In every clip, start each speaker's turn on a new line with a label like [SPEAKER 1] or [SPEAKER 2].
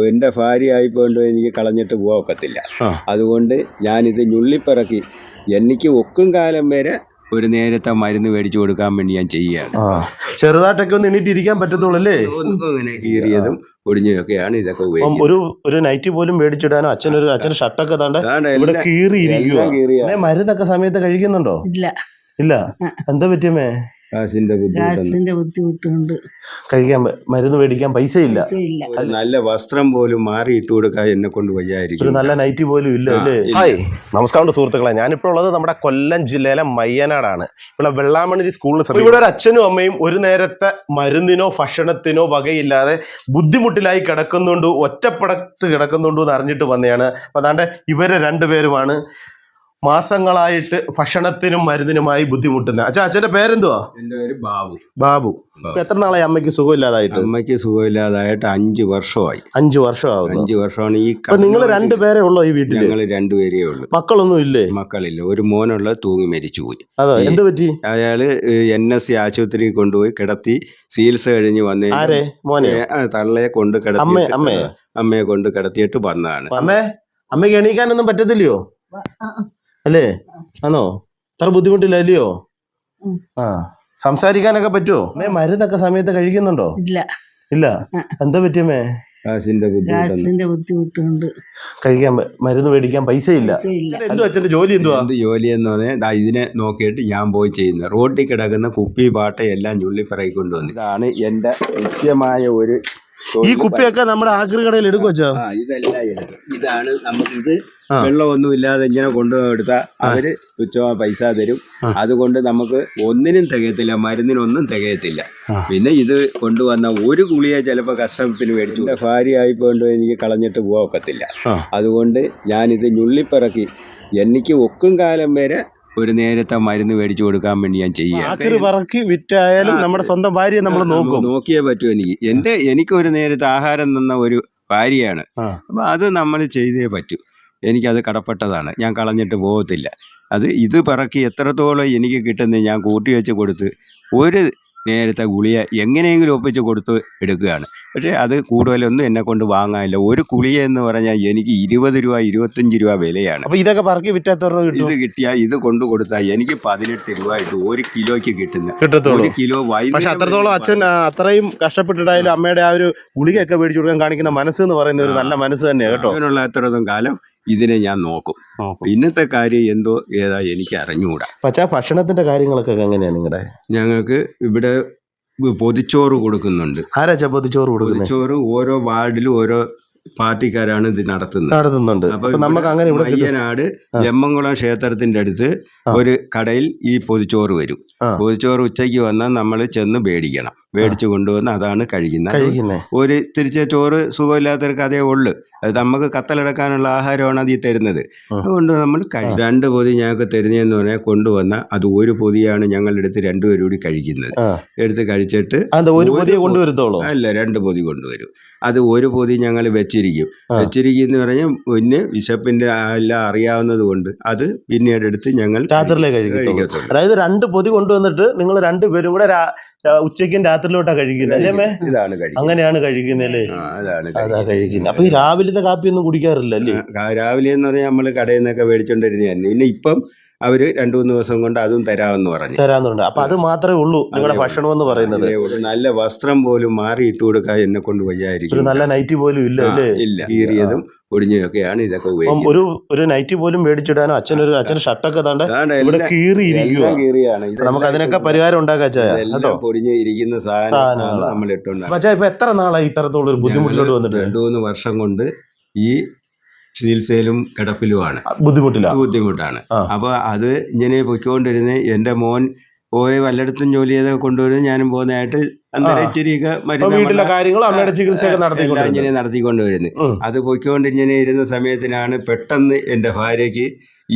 [SPEAKER 1] എൻ്റെ ഭാര്യയായിപ്പോണ്ട് എനിക്ക് കളഞ്ഞിട്ട് പോകാൻ ഒക്കത്തില്ല. അതുകൊണ്ട് ഞാനിത് ഞുള്ളിപ്പിറക്കി എനിക്ക് ഒക്കും കാലം വരെ ഒരു നേരത്തെ മരുന്ന് മേടിച്ചു കൊടുക്കാൻ വേണ്ടി ഞാൻ ചെയ്യുകയാണ്.
[SPEAKER 2] ചെറുതായിട്ടൊക്കെ ഒന്ന് എണീറ്റിരിക്കാൻ പറ്റത്തുള്ളൂ അല്ലേ?
[SPEAKER 1] ഇങ്ങനെ കീറിയതും ഒടിഞ്ഞതൊക്കെയാണ് ഇതൊക്കെ ഉപയോഗിക്കുന്നത്.
[SPEAKER 2] ഒരു നൈറ്റ് പോലും മേടിച്ചിടാനോ അച്ഛൻ്റെ ഷർട്ടൊക്കെ ഇവിടെ കീറിയിരിക്കുക. മരുന്നൊക്കെ സമയത്ത് കഴിക്കുന്നുണ്ടോ? ഇല്ല. എന്താ പറ്റിയമ്മേ?
[SPEAKER 1] ഗ്യാസിന്റെ
[SPEAKER 3] ബുദ്ധിമുട്ടുണ്ട്.
[SPEAKER 2] കഴിക്കാൻ മരുന്ന് മേടിക്കാൻ പൈസ ഇല്ല.
[SPEAKER 1] നല്ല വസ്ത്രം പോലും മാറി ഇട്ട് കൊടുക്കാൻ എന്നെ കൊണ്ട് വയ്യായിരിക്കും.
[SPEAKER 2] ഒരു നല്ല നൈറ്റി പോലും ഇല്ല അല്ലേ? ഹായ്, നമസ്കാരം സുഹൃത്തുക്കളെ. ഞാനിപ്പോൾ ഉള്ളത് നമ്മുടെ കൊല്ലം ജില്ലയിലെ മയ്യനാടാണ്. ഇവിടെ വെള്ളാമണി സ്കൂളിന് ഇവിടെ ഒരു അച്ഛനും അമ്മയും ഒരു നേരത്തെ മരുന്നിനോ ഭക്ഷണത്തിനോ വകയില്ലാതെ ബുദ്ധിമുട്ടിലായി കിടക്കുന്നുണ്ട്, ഒറ്റപ്പെടത്ത് കിടക്കുന്നുണ്ടോ എന്ന് അറിഞ്ഞിട്ട് വന്നതാണ്. അപ്പോൾ അതാണ്ട് ഇവരെ രണ്ടുപേരുമാണ് മാസങ്ങളായിട്ട് ഭക്ഷണത്തിനും മരുന്നിനുമായി ബുദ്ധിമുട്ടുന്നത്. അച്ഛൻ്റെ പേരെന്തുവാ?
[SPEAKER 1] എൻ്റെ പേര് ബാബു.
[SPEAKER 2] ബാബു. എത്ര നാളായി അമ്മയ്ക്ക് സുഖമില്ലാതായിട്ട്?
[SPEAKER 1] അമ്മയ്ക്ക് സുഖമില്ലാതായിട്ട് 5 വർഷമായി.
[SPEAKER 2] 5 വർഷമാകുന്നു.
[SPEAKER 1] 5 വർഷമാണ്.
[SPEAKER 2] നിങ്ങൾ രണ്ടുപേരേ ഉള്ളോ ഈ വീട്ടിൽ?
[SPEAKER 1] ഞങ്ങൾ രണ്ടുപേരേ ഉള്ളൂ.
[SPEAKER 2] മക്കളൊന്നും ഇല്ലേ?
[SPEAKER 1] മക്കളില്ല. ഒരു മോനുള്ള തൂങ്ങി മരിച്ചുപോയി.
[SPEAKER 2] അതോ? എന്ത് പറ്റി?
[SPEAKER 1] അയാള് NSC ആശുപത്രിയിൽ കൊണ്ടുപോയി കിടത്തി ചികിത്സ കഴിഞ്ഞ് വന്നേ.
[SPEAKER 2] ആരെ? മോനെ?
[SPEAKER 1] തള്ളയെ കൊണ്ട് കിടത്തി. അമ്മയെ കൊണ്ട് കിടത്തിയിട്ട് വന്നതാണ്.
[SPEAKER 2] അമ്മയ്ക്ക് എണീക്കാനൊന്നും പറ്റത്തില്ലയോ അല്ലേ? ആണോ? അത്ര ബുദ്ധിമുട്ടില്ലല്ലയോ? സംസാരിക്കാനൊക്കെ പറ്റുമോ? മരുന്നൊക്കെ സമയത്ത് കഴിക്കുന്നുണ്ടോ? ഇല്ല. എന്താ പറ്റിയമ്മേ?
[SPEAKER 1] ഗ്യാസിന്റെ
[SPEAKER 3] ബുദ്ധിമുട്ടുണ്ട്.
[SPEAKER 2] കഴിക്കാൻ മരുന്ന് മേടിക്കാൻ പൈസ ഇല്ല. എന്തു അച്ഛൻ്റെ ജോലി?
[SPEAKER 1] ജോലി എന്ന് പറഞ്ഞാൽ ഇതിനെ നോക്കിയിട്ട് ഞാൻ പോയി ചെയ്യുന്നത്. റോഡിൽ കിടക്കുന്ന കുപ്പി പാട്ടയെല്ലാം ഞുള്ളിപ്പിറക്കി കൊണ്ടുവന്നു. ഇതാണ് എൻ്റെ നിത്യമായ ഒരു.
[SPEAKER 2] ഈ കുപ്പിയൊക്കെ നമ്മുടെ ആക്രി കടയിൽ എടുക്കും വെച്ചാ?
[SPEAKER 1] ഇതെല്ലാം എടുക്കും. ഇതാണ് നമുക്കിത് വെള്ളമൊന്നും ഇല്ലാതെ ഇങ്ങനെ കൊണ്ടുപോയെടുത്താൽ അവര് തുച്ഛമായ പൈസ തരും. അതുകൊണ്ട് നമുക്ക് ഒന്നിനും തികയത്തില്ല, മരുന്നിനൊന്നും തികയത്തില്ല. പിന്നെ ഇത് കൊണ്ടുവന്ന ഒരു ഗുളിയെ ചിലപ്പോൾ കഷ്ടത്തിന് മേടിച്ചു. എൻ്റെ ഭാര്യയായിപ്പോണ്ട് എനിക്ക് കളഞ്ഞിട്ട് പോകാൻ ഒക്കത്തില്ല. അതുകൊണ്ട് ഞാനിത് ഞുള്ളിപ്പിറക്കി എനിക്ക് ഒക്കും കാലം വരെ ഒരു നേരത്തെ മരുന്ന് മേടിച്ചു കൊടുക്കാൻ വേണ്ടി ഞാൻ
[SPEAKER 2] ചെയ്യുക. വിറ്റായാലും നമ്മുടെ സ്വന്തം ഭാര്യയെ നമ്മൾ
[SPEAKER 1] നോക്കിയേ പറ്റൂ. എനിക്കൊരു നേരത്തെ ആഹാരം തന്ന ഒരു ഭാര്യയാണ്. അപ്പം അത് നമ്മൾ ചെയ്തേ പറ്റൂ. എനിക്കത് കടപ്പെട്ടതാണ്. ഞാൻ കളഞ്ഞിട്ട് പോകത്തില്ല. ഇത് പിറക്കി എത്രത്തോളം എനിക്ക് കിട്ടുന്നത് ഞാൻ കൂട്ടി വെച്ച് കൊടുത്ത് ഒരു നേരത്തെ ഗുളിയ എങ്ങനെയെങ്കിലും ഒപ്പിച്ച് കൊടുത്ത് എടുക്കുകയാണ്. പക്ഷേ അത് കൂടുതലൊന്നും എന്നെ കൊണ്ട് വാങ്ങാനില്ല. ഒരു ഗുളിയ എന്ന് പറഞ്ഞാൽ എനിക്ക് 20 രൂപ 25 രൂപ വിലയാണ്.
[SPEAKER 2] അപ്പോൾ ഇതൊക്കെ പറക്കി വിറ്റാത്ത
[SPEAKER 1] ഇത് കിട്ടിയാൽ ഇത് കൊണ്ടു കൊടുത്താൽ എനിക്ക് 18 രൂപ ആയിട്ട് 1 കിലോയ്ക്ക് കിട്ടുന്ന 1 കിലോ വൈദ്യുതി.
[SPEAKER 2] പക്ഷെ അത്രത്തോളം അച്ഛൻ അത്രയും കഷ്ടപ്പെട്ടിട്ടായാലും അമ്മയുടെ ആ ഒരു ഗുളികയൊക്കെ മേടിച്ചു കൊടുക്കാൻ കാണിക്കുന്ന മനസ്സ് എന്ന് പറയുന്ന ഒരു നല്ല മനസ്സ് തന്നെയാണ് കേട്ടോ.
[SPEAKER 1] അങ്ങനെയുള്ള അത്രയും കാലം ഇതിനെ ഞാൻ നോക്കും. ഇന്നത്തെ കാര്യം എന്തോ ഏതാ എനിക്ക് അറിഞ്ഞുകൂടാ.
[SPEAKER 2] പക്ഷേ ഭക്ഷണത്തിന്റെ കാര്യങ്ങളൊക്കെ എങ്ങനെയാണ് നിങ്ങളുടെ?
[SPEAKER 1] ഞങ്ങൾക്ക് ഇവിടെ പൊതിച്ചോറ് കൊടുക്കുന്നുണ്ട്.
[SPEAKER 2] ആരാച്ചാ പൊതിച്ചോറ് കൊടുക്കുന്നത്?
[SPEAKER 1] പൊതിച്ചോറ് ഓരോ വാർഡിലും ഓരോ പാർട്ടിക്കാരാണ് ഇത് നടത്തുന്നുണ്ട്.
[SPEAKER 2] അപ്പൊ നമുക്ക് അങ്ങനെ
[SPEAKER 1] മയ്യനാട് ജമ്മംകുളം ക്ഷേത്രത്തിന്റെ അടുത്ത് ഒരു കടയിൽ ഈ പൊതിച്ചോറ് വരും. പൊതിച്ചോറ് ഉച്ചയ്ക്ക് വന്നാൽ നമ്മൾ ചെന്ന് മേടിക്കണം. മേടിച്ചു കൊണ്ടുവന്ന് അതാണ് കഴിക്കുന്നത്. ഒരു തിരിച്ച ചോറ് സുഖമില്ലാത്തവർക്ക് അതേ ഉള്ളു. അത് നമുക്ക് കത്തലടക്കാനുള്ള ആഹാരമാണ് അതിൽ തരുന്നത്. അതുകൊണ്ട് നമ്മൾ 2 പൊതി ഞങ്ങൾക്ക് തരുന്നതെന്ന് പറഞ്ഞാൽ കൊണ്ടുവന്ന അത് ഒരു പൊതിയാണ് ഞങ്ങളുടെ അടുത്ത് 2 പേരും കൂടി കഴിക്കുന്നത്. എടുത്ത് കഴിച്ചിട്ട്
[SPEAKER 2] കൊണ്ടുവരത്തോളൂ.
[SPEAKER 1] അല്ല, 2 പൊതി കൊണ്ടുവരും. അത് ഒരു പൊതി ഞങ്ങൾ വെച്ചിരിക്കുന്ന പറഞ്ഞാൽ പിന്നെ വിശപ്പിന്റെ എല്ലാം അറിയാവുന്നത് കൊണ്ട് അത് പിന്നീട് എടുത്ത് ഞങ്ങൾ
[SPEAKER 2] രാത്രിയിലേ കഴിക്കത്തുള്ളൂ. അതായത് 2 പൊതി കൊണ്ടുവന്നിട്ട് നിങ്ങൾ 2 പേരും കൂടെ ഉച്ചയ്ക്കും രാത്രിയിലോട്ടാ കഴിക്കുന്നത്.
[SPEAKER 1] ഇതാണ്
[SPEAKER 2] അങ്ങനെയാണ് കഴിക്കുന്നല്ലേ? അതാ കഴിക്കുന്നത്. അപ്പൊ ഈ രാവിലത്തെ കാപ്പി ഒന്നും കുടിക്കാറില്ല അല്ലേ?
[SPEAKER 1] രാവിലെ എന്ന് പറഞ്ഞാൽ നമ്മൾ കടയിൽ നിന്നൊക്കെ മേടിച്ചോണ്ടിരുന്നതന്നെ. പിന്നെ ഇപ്പം അവര് 2-3 ദിവസം കൊണ്ട് അതും തരാമെന്നുണ്ട്.
[SPEAKER 2] അപ്പൊ അത് മാത്രമേ ഉള്ളൂ നിങ്ങളുടെ ഭക്ഷണം എന്ന് പറയുന്നത്?
[SPEAKER 1] നല്ല വസ്ത്രം പോലും മാറി ഇട്ട് കൊടുക്കാൻ എന്നെ കൊണ്ട് വയ്യായിരിക്കും.
[SPEAKER 2] നല്ല നൈറ്റി പോലും ഇല്ല അല്ലേ?
[SPEAKER 1] ഇല്ല. കീറിയതും ഒടിഞ്ഞതൊക്കെയാണ് ഇതൊക്കെ
[SPEAKER 2] ഉപയോഗിക്കുന്നത്. ഒരു നൈറ്റി പോലും മേടിച്ചിടാനോ അച്ഛൻ്റെ ഷർട്ടൊക്കെ ഇവിടെ കീറിയാണ്. നമുക്ക് അതിനൊക്കെ പരിഹാരം ഉണ്ടാക്കാം.
[SPEAKER 1] പൊടിഞ്ഞിരിക്കുന്ന സാധനങ്ങൾ നമ്മൾ ഇട്ടുണ്ട്.
[SPEAKER 2] പക്ഷേ ഇപ്പൊ എത്ര നാളായി ഇത്തരത്തിലുള്ള ഒരു ബുദ്ധിമുട്ടിലോട്ട് വന്നിട്ട്?
[SPEAKER 1] 2-3 വർഷം കൊണ്ട് ഈ ചികിത്സയിലും കിടപ്പിലുമാണ്. ബുദ്ധിമുട്ടാണ്. അപ്പൊ അത് ഇങ്ങനെ പൊയ്ക്കൊണ്ടിരുന്ന് എൻ്റെ മോൻ പോയി വല്ലയിടത്തും ജോലി ചെയ്തൊക്കെ കൊണ്ടുവരും. ഞാനും പോകുന്നതായിട്ട് അന്നേരം ഇച്ചിരിയൊക്കെ ഇങ്ങനെ നടത്തിക്കൊണ്ടുവരുന്നത്. അത് പൊയ്ക്കൊണ്ടിങ്ങനെ ഇരുന്ന സമയത്തിനാണ് പെട്ടെന്ന് എൻ്റെ ഭാര്യയ്ക്ക്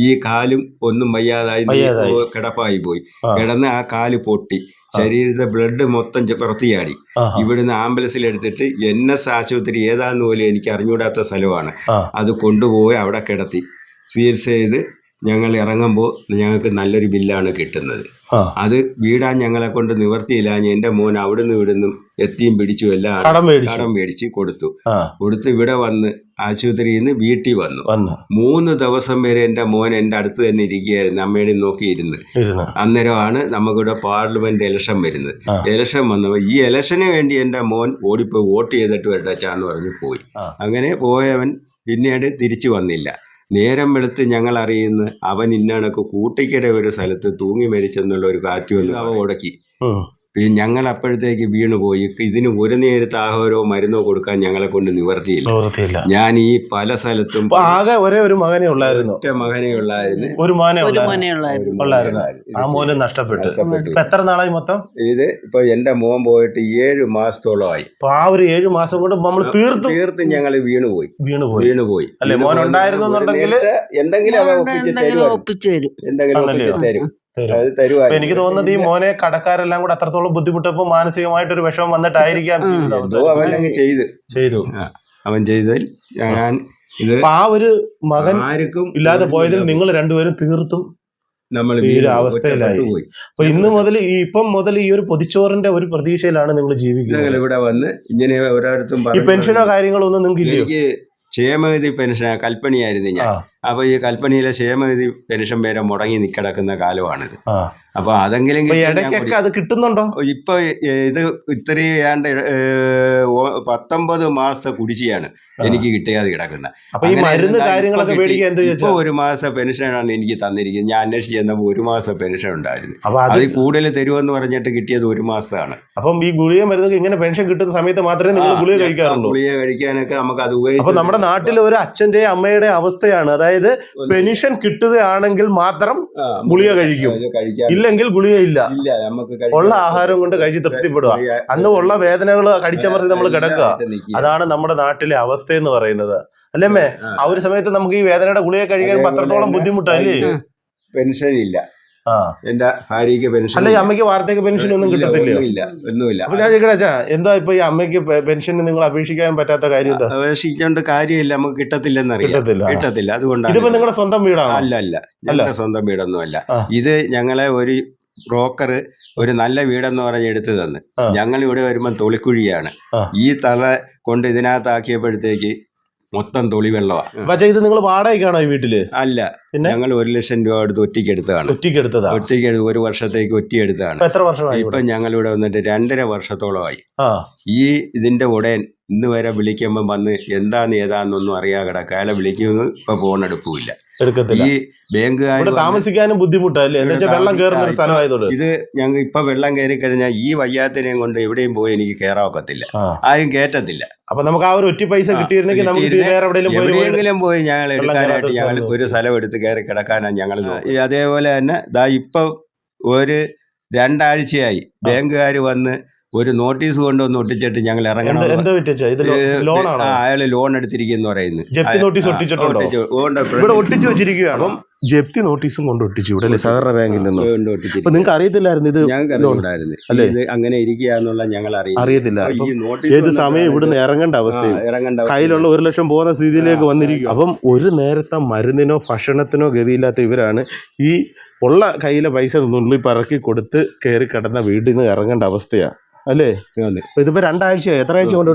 [SPEAKER 1] ഈ കാലും ഒന്നും വയ്യാതായി കിടപ്പായി പോയി. കിടന്ന് ആ കാല് പൊട്ടി, ശരീരത്തെ ബ്ലഡ് മൊത്തം പുറത്തിയാടി. ഇവിടുന്ന് ആംബുലൻസിൽ എടുത്തിട്ട് NS ആശുപത്രി ഏതാന്ന് പോലും എനിക്ക് അറിഞ്ഞൂടാത്ത സ്ഥലമാണ്. അത് കൊണ്ടുപോയി അവിടെ കിടത്തി ചികിത്സ ചെയ്ത് ഞങ്ങൾ ഇറങ്ങുമ്പോൾ ഞങ്ങൾക്ക് നല്ലൊരു ബില്ലാണ് കിട്ടുന്നത്. അത് വീടാൻ ഞങ്ങളെ കൊണ്ട് നിവർത്തിയില്ല. എന്റെ മോൻ അവിടുന്ന് ഇവിടുന്നും എത്തിയും പിടിച്ചു എല്ലാം കടം മേടിച്ച് കൊടുത്തു. ഇവിടെ വന്ന് ആശുപത്രിയിൽ നിന്ന് വീട്ടിൽ വന്നു. 3 ദിവസം വരെ എന്റെ മോൻ എന്റെ അടുത്ത് തന്നെ ഇരിക്കുകയായിരുന്നു, അമ്മയുടെ നോക്കിയിരുന്ന്. അന്നേരമാണ് നമുക്കിവിടെ പാർലമെന്റ് ഇലക്ഷൻ വരുന്നത്. ഇലക്ഷൻ വന്നപ്പോൾ ഈ ഇലക്ഷന് വേണ്ടി എന്റെ മോൻ ഓടിപ്പോയി വോട്ട് ചെയ്തിട്ട് വരട്ടാന്ന് പറഞ്ഞ് പോയി. അങ്ങനെ പോയവൻ പിന്നീട് തിരിച്ചു വന്നില്ല. നേരം വെളുത്ത് ഞങ്ങൾ അറിയുന്നു അവൻ ഇന്നണക്ക് കൂട്ടിക്കര ഒരു സ്ഥലത്ത് തൂങ്ങി മരിച്ചെന്നുള്ള ഒരു കാറ്റ് വന്ന് അവ ഉടക്കി. പിന്നെ ഞങ്ങൾ അപ്പോഴത്തേക്ക് വീണുപോയി. ഇതിന് ഒരു നേരത്തെ ആഹാരമോ മരുന്നോ കൊടുക്കാൻ ഞങ്ങളെ കൊണ്ട് നിവർത്തിയില്ല. ഞാൻ ഈ പല സ്ഥലത്തും
[SPEAKER 2] ആകെ ഒരേ ഒരു മകനേ ഉള്ളായിരുന്നു.
[SPEAKER 1] ഒറ്റ മകനേ ഉള്ളായിരുന്നു.
[SPEAKER 2] ഒരു മോനെ നഷ്ടപ്പെട്ടു. എത്ര നാളായി മൊത്തം?
[SPEAKER 1] ഇത് ഇപ്പൊ എന്റെ മോൻ പോയിട്ട് 7 മാസത്തോളമായി.
[SPEAKER 2] ആ ഒരു 7 മാസം കൊണ്ട് നമ്മൾ തീർത്തും ഞങ്ങൾ
[SPEAKER 1] വീണുപോയി.
[SPEAKER 2] അല്ലെ, മോൻ ഉണ്ടായിരുന്നുണ്ടെങ്കിൽ
[SPEAKER 1] എന്തെങ്കിലും അവ ഒപ്പിച്ചു തരും. എന്തെങ്കിലും തരും.
[SPEAKER 2] എനിക്ക് തോന്നുന്നത് ഈ മോനെ കടക്കാരെല്ലാം കൂടെ അത്രത്തോളം ബുദ്ധിമുട്ടപ്പോ മാനസികമായിട്ടൊരു വിഷമം വന്നിട്ടായിരിക്കാം
[SPEAKER 1] അവൻ ചെയ്തതിൽ ഞാൻ ഇത്
[SPEAKER 2] ആ ഒരു മകൻ ആർക്കും ഇല്ലാതെ പോയതിൽ നിങ്ങൾ രണ്ടുപേരും തീർത്തും
[SPEAKER 1] നമ്മൾ
[SPEAKER 2] ഈ ഒരു അവസ്ഥയിലായി. അപ്പൊ ഇന്ന് മുതൽ ഇപ്പം മുതൽ ഈ ഒരു പൊതിച്ചോറിന്റെ ഒരു പ്രതീക്ഷയിലാണ് നിങ്ങൾ ജീവിക്കുന്നത്.
[SPEAKER 1] ഇവിടെ വന്ന് ഇങ്ങനെ ഓരോരുത്തും
[SPEAKER 2] ഈ പെൻഷനോ കാര്യങ്ങളോ ഒന്നും നിങ്ങൾക്ക് ഇല്ല?
[SPEAKER 1] എനിക്ക് ക്ഷേമനിധി പെൻഷൻ കൽപ്പണിയായിരുന്നു ഞാൻ. അപ്പൊ ഈ കൽപ്പണിയിലെ ക്ഷേമനിധി പെൻഷൻ പേരെ മുടങ്ങി നിക്കിടക്കുന്ന കാലമാണിത്. അപ്പൊ അതെങ്കിലും
[SPEAKER 2] ഇടയ്ക്കൊക്കെ അത് കിട്ടുന്നുണ്ടോ?
[SPEAKER 1] ഇപ്പൊ ഇത് ഇത്രയാണ്ട് 19 മാസത്തെ കുടിശ്ശിയാണ് എനിക്ക് കിട്ടിയാതെ കിടക്കുന്നത്. ഇപ്പൊ 1 മാസം പെൻഷനാണ് എനിക്ക് തന്നിരിക്കുന്നത്. ഞാൻ അന്വേഷിച്ച് ചെന്നപ്പോ 1 മാസം പെൻഷൻ ഉണ്ടായിരുന്നു. അത് കൂടുതൽ തരുമെന്ന് പറഞ്ഞിട്ട് കിട്ടിയത് 1 മാസമാണ്.
[SPEAKER 2] അപ്പം ഈ ഗുളിക മരുന്ന് ഇങ്ങനെ പെൻഷൻ കിട്ടുന്ന സമയത്ത് മാത്രമേ നിങ്ങൾ ഗുളിക കഴിക്കാറുള്ളൂ?
[SPEAKER 1] ഗുളിക കഴിക്കാനൊക്കെ നമുക്ക് അത് ഉപയോഗിക്കും.
[SPEAKER 2] അപ്പൊ നമ്മുടെ നാട്ടിൽ ഒരു അച്ഛന്റെ അമ്മയുടെ അവസ്ഥയാണ്, അതായത് പെൻഷൻ കിട്ടുകയാണെങ്കിൽ മാത്രം ഗുളിക കഴിക്കും, ഇല്ലെങ്കിൽ ഗുളിക ഇല്ല. ഉള്ള ആഹാരം കൊണ്ട് കഴിച്ച് തൃപ്തിപ്പെടുക. അന്ന് ഉള്ള വേദനകൾ കടിച്ചമർത്തി നമ്മൾ കിടക്കുക. അതാണ് നമ്മുടെ നാട്ടിലെ അവസ്ഥ എന്ന് പറയുന്നത്, അല്ലേ? ആ ഒരു സമയത്ത് നമുക്ക് ഈ വേദനയുടെ ഗുളിക കഴിക്കാൻ അത്രത്തോളം ബുദ്ധിമുട്ടല്ലേ?
[SPEAKER 1] പെൻഷൻ ഇല്ല. എന്റെ ഭാര്യക്ക് പെൻഷൻ
[SPEAKER 2] അല്ല, അമ്മയ്ക്ക് വാർദ്ധക്യ പെൻഷൻ ഒന്നും കിട്ടത്തില്ല?
[SPEAKER 1] ഒന്നുമില്ല.
[SPEAKER 2] അപ്പൊ ഞാൻ ചോദിക്കട്ടെ, എന്താ ഇപ്പൊ ഈ അമ്മയ്ക്ക് പെൻഷന് നിങ്ങൾ അപേക്ഷിക്കാൻ പറ്റാത്ത കാര്യം?
[SPEAKER 1] അപേക്ഷിക്കേണ്ട കാര്യമില്ല, നമുക്ക് കിട്ടത്തില്ലെന്നറിയാം. കിട്ടത്തില്ല. അതുകൊണ്ടാണ്.
[SPEAKER 2] ഇതിപ്പോ നിങ്ങളുടെ സ്വന്തം വീടാണ്?
[SPEAKER 1] അല്ല, ഞങ്ങളുടെ സ്വന്തം വീടൊന്നും അല്ല. ഇത് ഞങ്ങളെ ഒരു ബ്രോക്കർ ഒരു നല്ല വീടെന്ന് പറഞ്ഞ് എടുത്തു തന്ന്. ഞങ്ങൾ ഇവിടെ വരുമ്പോൾ തൊളിക്കുഴിയാണ്. ഈ തല കൊണ്ട് ഇതിനകത്താക്കിയപ്പോഴത്തേക്ക് മൊത്തം തൊളി വെള്ളമാണ്.
[SPEAKER 2] പക്ഷേ ഇത് നിങ്ങൾ വാടകയ്ക്കാണോ ഈ വീട്ടില്?
[SPEAKER 1] അല്ല, ഞങ്ങൾ 1 ലക്ഷം രൂപ എടുത്ത് ഒറ്റയ്ക്ക് 1 വർഷത്തേക്ക് ഒറ്റയെടുത്തതാണ്.
[SPEAKER 2] എത്ര വർഷമായി?
[SPEAKER 1] ഇപ്പൊ ഞങ്ങൾ ഇവിടെ വന്നിട്ട് 2.5 വർഷത്തോളമായി. ഈ ഇതിന്റെ ഉടൻ ഇന്ന് വരെ വിളിക്കുമ്പോൾ വന്ന് ഏതാന്നൊന്നും അറിയാതെ കിടക്കുക. അയാളെ വിളിക്കുന്നു, ഇപ്പൊ ഫോൺ എടുക്കൂല. ഈ ബാങ്കുകാർ
[SPEAKER 2] താമസിക്കാനും ബുദ്ധിമുട്ടല്ലേ? വെള്ളം കയറുന്ന ഒരു സ്ഥലമായതുകൊണ്ട്.
[SPEAKER 1] ഇത് ഞങ്ങൾ ഇപ്പൊ വെള്ളം കയറി കഴിഞ്ഞാൽ ഈ വയ്യാത്തിനെയും കൊണ്ട് എവിടെയും പോയി എനിക്ക് കയറാൻ ഒക്കത്തില്ല, ആരും കയറ്റത്തില്ല.
[SPEAKER 2] അപ്പൊ നമുക്ക് ആ ഒരു ഒറ്റ പൈസ കിട്ടിയിരുന്നെങ്കിൽ
[SPEAKER 1] എവിടെയെങ്കിലും പോയി ഞങ്ങൾ എടുക്കാനായിട്ട് ഞങ്ങൾ ഒരു സ്ഥലം എടുത്ത് കയറി കിടക്കാനാണ് ഞങ്ങൾ. അതേപോലെ തന്നെ ഇപ്പൊ ഒരു 2 ആഴ്ചയായി ബാങ്കുകാർ വന്ന് ഒരു നോട്ടീസ് കൊണ്ടൊന്ന് ഒട്ടിച്ചിട്ട് ഞങ്ങൾ ഇറങ്ങണം. അയാള് ലോൺ എടുത്തിരിക്കുന്നു പറയുന്നു.
[SPEAKER 2] ജപ്തി നോട്ടീസ് ഒട്ടിച്ചു വെച്ചിരിക്കുകയാണ്. അപ്പം ജപ്തി നോട്ടീസും കൊണ്ട് ഒട്ടിച്ചു ഇവിടെ സഹകരണ ബാങ്കിൽ നിന്ന്. നിങ്ങൾക്ക് അറിയത്തില്ലായിരുന്നു ഇത്?
[SPEAKER 1] അല്ലേ, അങ്ങനെ ഇരിക്കുകയെന്നുള്ള ഞങ്ങൾ
[SPEAKER 2] അറിയത്തില്ല. ഏത് സമയം ഇവിടുന്ന് ഇറങ്ങേണ്ട അവസ്ഥയും കയ്യിലുള്ള 1 ലക്ഷം പോകുന്ന സ്ഥിതിയിലേക്ക് വന്നിരിക്കും. അപ്പം ഒരു നേരത്തെ മരുന്നിനോ ഭക്ഷണത്തിനോ ഗതിയില്ലാത്ത ഇവരാണ് ഈ ഉള്ള കയ്യിലെ പൈസ നുള്ളി പറക്കി കൊടുത്ത് കയറി കിടന്ന വീട്ടിൽ നിന്ന് ഇറങ്ങേണ്ട അവസ്ഥയാണ്, അല്ലേ? ഇതിപ്പോ 2 ആഴ്ചയായി. എത്ര ആഴ്ച കൊണ്ട്?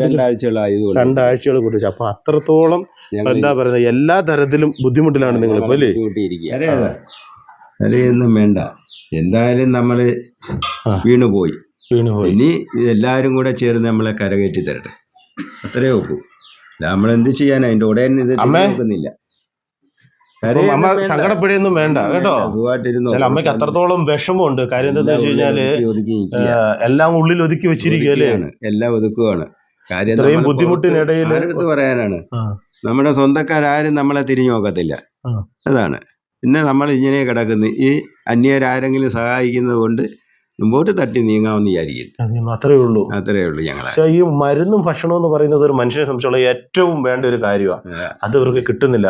[SPEAKER 2] 2 ആഴ്ചകൾ കൊണ്ട്. അപ്പൊ അത്രത്തോളം എന്താ പറയുന്നത്, എല്ലാ തരത്തിലും ബുദ്ധിമുട്ടിലാണ് നിങ്ങൾ ഇപ്പൊ, അല്ലേ?
[SPEAKER 1] അറിയൊന്നും വേണ്ട, എന്തായാലും നമ്മള് വീണുപോയി. ഇനി എല്ലാരും കൂടെ ചേർന്ന് നമ്മളെ കരകയറ്റി തരട്ടെ, അത്രേ നോക്കൂ. നമ്മളെന്ത് ചെയ്യാൻ അതിന്റെ ഉടനെ ഇത് നോക്കുന്നില്ല.
[SPEAKER 2] അമ്മ സങ്കടപ്പെടുകയൊന്നും വേണ്ട കേട്ടോ. അമ്മയ്ക്ക് അത്രത്തോളം വിഷമമുണ്ട്. കാര്യം എന്താ വെച്ച് കഴിഞ്ഞാല് എല്ലാം ഉള്ളിൽ ഒതുക്കി വെച്ചിരിക്കുകയല്ലേ?
[SPEAKER 1] എല്ലാം ഒതുക്കുവാണ്. കാര്യം
[SPEAKER 2] ഇത്രയും ബുദ്ധിമുട്ടിനിടയിൽ
[SPEAKER 1] ആരെടുത്ത് പറയാനാണ്? നമ്മുടെ സ്വന്തക്കാരും നമ്മളെ തിരിഞ്ഞു നോക്കത്തില്ല, അതാണ്. പിന്നെ നമ്മൾ ഇങ്ങനെ കിടക്കുന്നു. ഈ അന്യരാരെങ്കിലും സഹായിക്കുന്നത് കൊണ്ട് മുമ്പോട്ട് തട്ടി നീങ്ങാമെന്ന് വിചാരിക്കുന്നു.
[SPEAKER 2] അത്രേ ഉള്ളൂ
[SPEAKER 1] ഞങ്ങൾ.
[SPEAKER 2] പക്ഷേ ഈ മരുന്നും ഭക്ഷണവും എന്ന് പറയുന്നത് ഒരു മനുഷ്യനെ സംബന്ധിച്ചുള്ള ഏറ്റവും വേണ്ട ഒരു കാര്യമാണ്. അത് ഇവർക്ക് കിട്ടുന്നില്ല.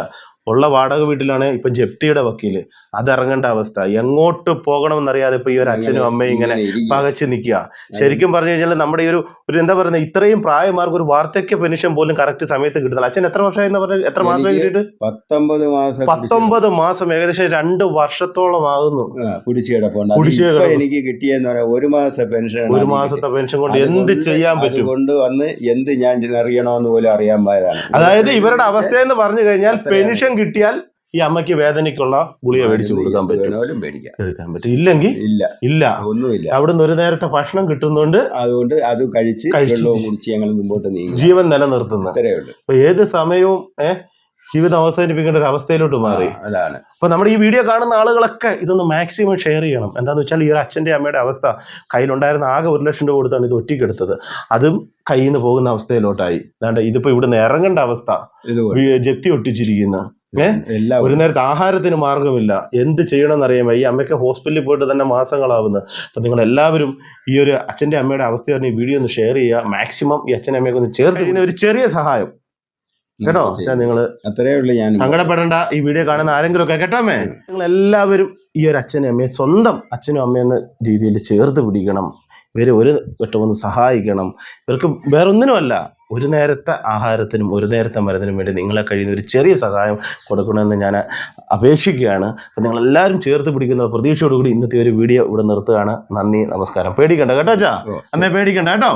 [SPEAKER 2] ഉള്ള വാടക വീട്ടിലാണ് ഇപ്പം ജപ്തിയുടെ വക്കീല്, അതിറങ്ങേണ്ട അവസ്ഥ. എങ്ങോട്ട് പോകണമെന്നറിയാതെ ഇപ്പൊ ഈ ഒരു അച്ഛനും അമ്മയും ഇങ്ങനെ പകച്ച് നിൽക്കുക. ശരിക്കും പറഞ്ഞു കഴിഞ്ഞാൽ നമ്മുടെ ഈ ഒരു എന്താ പറയുന്നത്, ഇത്രയും പ്രായമാർക്ക് ഒരു വാർദ്ധക്യ പെൻഷൻ പോലും കറക്റ്റ് സമയത്ത് കിട്ടുന്നില്ല. അച്ഛൻ എത്ര വർഷമായി എന്ന് പറഞ്ഞാൽ എത്ര മാസം കിട്ടിയിട്ട്? 19 മാസം, ഏകദേശം 2 വർഷത്തോളം ആകുന്നു കുടിശ്ശിക.
[SPEAKER 1] എനിക്ക് കിട്ടിയെന്ന് പറയാം 1 മാസത്തെ പെൻഷൻ.
[SPEAKER 2] 1 മാസത്തെ പെൻഷൻ കൊണ്ട് എന്ത് ചെയ്യാൻ പറ്റും?
[SPEAKER 1] കൊണ്ട് വന്ന് എന്ത് ഞാൻ അറിയണമെന്ന് പോലും അറിയാൻ പോയതാണ്.
[SPEAKER 2] അതായത് ഇവരുടെ അവസ്ഥ എന്ന് പറഞ്ഞു കഴിഞ്ഞാൽ പെൻഷൻ കിട്ടിയാൽ ഈ അമ്മയ്ക്ക് വേദനയ്ക്കുള്ള ഗുളിക മേടിച്ചു കൊടുക്കാൻ പറ്റും. ഇല്ലെങ്കിൽ ഇല്ല, ഒന്നുമില്ല. അവിടുന്ന് ഒരു നേരത്തെ ഭക്ഷണം കിട്ടുന്നുണ്ട്, അതുകൊണ്ട് അത് കഴിച്ച് ഞങ്ങൾ മുമ്പോട്ട് നീങ്ങി ജീവൻ നിലനിർത്തുന്നു. അപ്പൊ ഏത് സമയവും ജീവിതം അവസാനിപ്പിക്കേണ്ട ഒരു അവസ്ഥയിലോട്ട് മാറി.
[SPEAKER 1] അതാണ്.
[SPEAKER 2] അപ്പൊ നമ്മുടെ ഈ വീഡിയോ കാണുന്ന ആളുകളൊക്കെ ഇതൊന്ന് മാക്സിമം ഷെയർ ചെയ്യണം. എന്താന്ന് വെച്ചാൽ ഈ ഒരു അച്ഛൻ്റെ അമ്മയുടെ അവസ്ഥ, കയ്യിലുണ്ടായിരുന്ന ആകെ 1 ലക്ഷം രൂപ കൊടുത്താണ് ഇത് ഒറ്റയ്ക്കെടുത്തത്. അതും കയ്യിൽ നിന്ന് പോകുന്ന അവസ്ഥയിലോട്ടായി. അതാണ്ട് ഇതിപ്പോ ഇവിടുന്ന് ഇറങ്ങേണ്ട അവസ്ഥ, ജപ്തി ഒട്ടിച്ചിരിക്കുന്ന. ഒരു നേരത്തെ ആഹാരത്തിന് മാർഗമില്ല, എന്ത് ചെയ്യണമെന്ന് അറിയാൻ ഈ അമ്മയ്ക്ക് ഹോസ്പിറ്റലിൽ പോയിട്ട് തന്നെ മാസങ്ങളാവുന്നു. അപ്പൊ നിങ്ങൾ എല്ലാവരും ഈ ഒരു അച്ഛൻ്റെ അമ്മയുടെ അവസ്ഥ ഈ വീഡിയോ ഒന്ന് ഷെയർ ചെയ്യുക. മാക്സിമം ഈ അച്ഛൻ്റെ അമ്മയൊക്കെ ഒന്ന് ചേർത്ത് ഒരു ചെറിയ സഹായം കേട്ടോ. നിങ്ങള്
[SPEAKER 1] അത്രേ ഉള്ളൂ, ഞാൻ
[SPEAKER 2] സങ്കടപ്പെടേണ്ട. ഈ വീഡിയോ കാണുന്ന ആരെങ്കിലും ഒക്കെ കേട്ടോമേ, നിങ്ങൾ എല്ലാവരും ഈ ഒരു അച്ഛനും അമ്മയെ സ്വന്തം അച്ഛനും അമ്മയെന്ന രീതിയിൽ ചേർത്ത് പിടിക്കണം. ഇവരെ ഒരു വട്ടമൊന്ന് സഹായിക്കണം. ഇവർക്ക് വേറൊന്നിനുമല്ല, ഒരു നേരത്തെ ആഹാരത്തിനും ഒരു നേരത്തെ മരുന്നിനും വേണ്ടി നിങ്ങളെ കഴിയുന്ന ഒരു ചെറിയ സഹായം കൊടുക്കണമെന്ന് ഞാൻ അപേക്ഷിക്കുകയാണ്. അപ്പം നിങ്ങളെല്ലാവരും ചേർത്ത് പിടിക്കുന്ന പ്രതീക്ഷയോടുകൂടി ഇന്നത്തെ ഒരു വീഡിയോ ഇവിടെ നിർത്തുകയാണ്. നന്ദി, നമസ്കാരം. പേടിക്കണ്ട കേട്ടോ അച്ഛാ, അമ്മയെ പേടിക്കണ്ട കേട്ടോ.